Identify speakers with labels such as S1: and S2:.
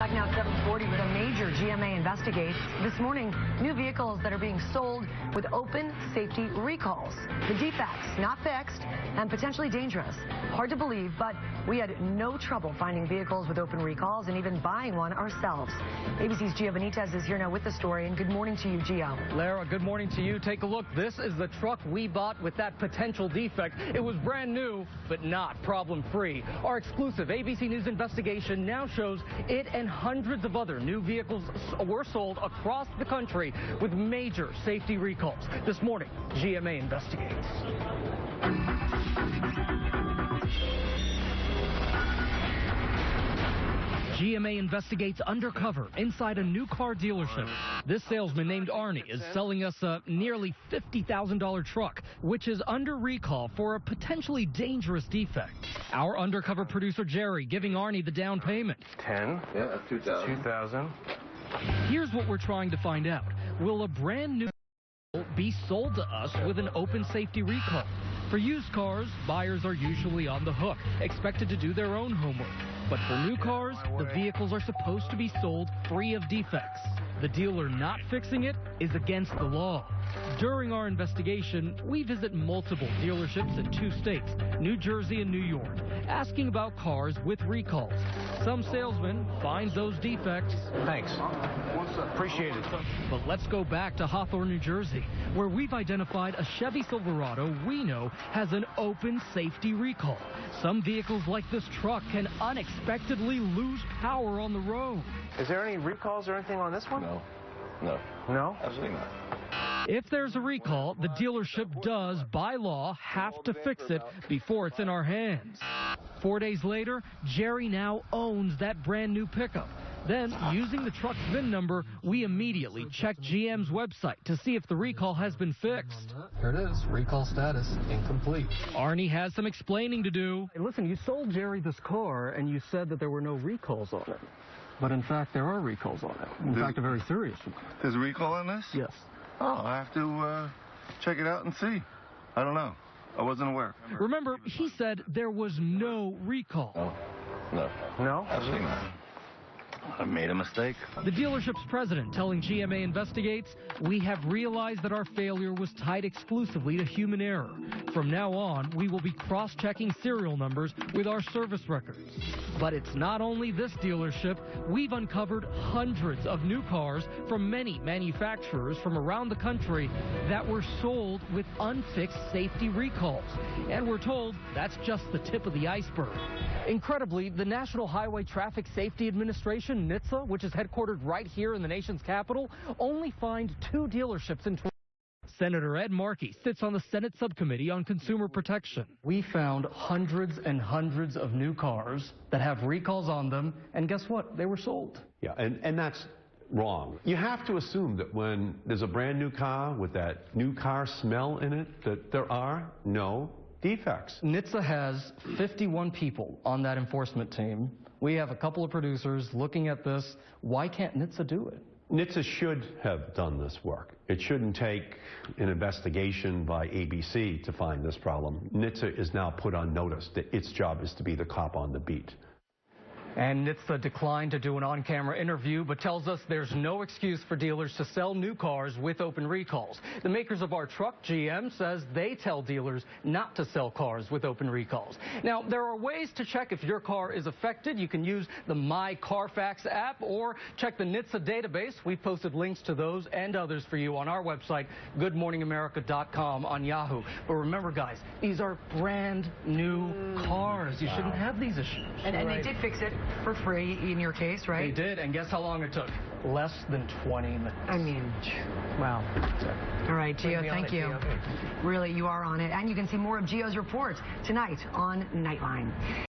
S1: Back now at 7:40 with a major GMA investigates. This morning, new vehicles that are being sold with open safety recalls. The defects not fixed and potentially dangerous. Hard to believe, but we had no trouble finding vehicles with open recalls and even buying one ourselves. ABC's Gio Benitez is here now with the story, and good morning to you, Gio.
S2: Lara, good morning to you. Take a look. This is the truck we bought with that potential defect. It was brand new, but not problem-free. Our exclusive ABC News investigation now shows it and hundreds of other new vehicles were sold across the country with major safety recalls. This morning, GMA investigates. GMA investigates undercover inside a new car dealership. This salesman named Arnie is selling us a nearly $50,000 truck, which is under recall for a potentially dangerous defect. Our undercover producer Jerry giving Arnie the down payment.
S3: 10? Yeah, that's 2,000. 2,000.
S2: Here's what we're trying to find out. Will a brand new be sold to us with an open safety recall? For used cars, buyers are usually on the hook, expected to do their own homework. But for new cars, the vehicles are supposed to be sold free of defects. The dealer not fixing it is against the law. During our investigation, we visit multiple dealerships in 2 states, New Jersey and New York, asking about cars with recalls. Some salesmen find those defects.
S3: Thanks. Appreciate it.
S2: But let's go back to Hawthorne, New Jersey, where we've identified a Chevy Silverado we know has an open safety recall. Some vehicles like this truck can unexpectedly lose power on the road.
S3: Is there any recalls or anything on this one?
S4: No. No.
S3: No?
S4: Absolutely not.
S2: If there's a recall, the dealership does, by law, have to fix it before it's in our hands. 4 days later, Jerry now owns that brand new pickup. Then, using the truck's VIN number, we immediately check GM's website to see if the recall has been fixed.
S5: Here it is, recall status incomplete.
S2: Arnie has some explaining to do.
S6: Hey, listen, you sold Jerry this car and you said that there were no recalls on it. But in fact, there are recalls on it. In fact, a very serious one.
S4: There's a recall on this?
S6: Yes.
S4: Oh, I have to check it out and see. I don't know. I wasn't aware.
S2: Remember, he said there was no recall.
S4: No.
S3: No?
S4: Absolutely not. I made a mistake.
S2: The dealership's president telling GMA Investigates, we have realized that our failure was tied exclusively to human error. From now on, we will be cross-checking serial numbers with our service records. But it's not only this dealership. We've uncovered hundreds of new cars from many manufacturers from around the country that were sold with unfixed safety recalls. And we're told that's just the tip of the iceberg. Incredibly, the National Highway Traffic Safety Administration, NHTSA, which is headquartered right here in the nation's capital, only fined 2 dealerships in 20. Senator Ed Markey sits on the Senate Subcommittee on Consumer Protection.
S6: We found hundreds and hundreds of new cars that have recalls on them, and guess what? They were sold.
S7: Yeah, and that's wrong. You have to assume that when there's a brand new car with that new car smell in it, that there are no defects.
S6: NHTSA has 51 people on that enforcement team. We have a couple of producers looking at this. Why can't NHTSA do it?
S7: NHTSA should have done this work. It shouldn't take an investigation by ABC to find this problem. NHTSA is now put on notice that its job is to be the cop on the beat.
S6: And NHTSA declined to do an on-camera interview, but tells us there's no excuse for dealers to sell new cars with open recalls. The makers of our truck, GM, says they tell dealers not to sell cars with open recalls. Now, there are ways to check if your car is affected. You can use the My Carfax app or check the NHTSA database. We've posted links to those and others for you on our website, goodmorningamerica.com, on Yahoo. But remember, guys, these are brand new cars. You shouldn't have these issues.
S1: And they did fix it for free in your case, right?
S6: They did, and guess how long it took? Less than 20 minutes.
S1: I mean, wow. All right, Gio, thank you. Really, you are on it. And you can see more of Gio's report tonight on Nightline.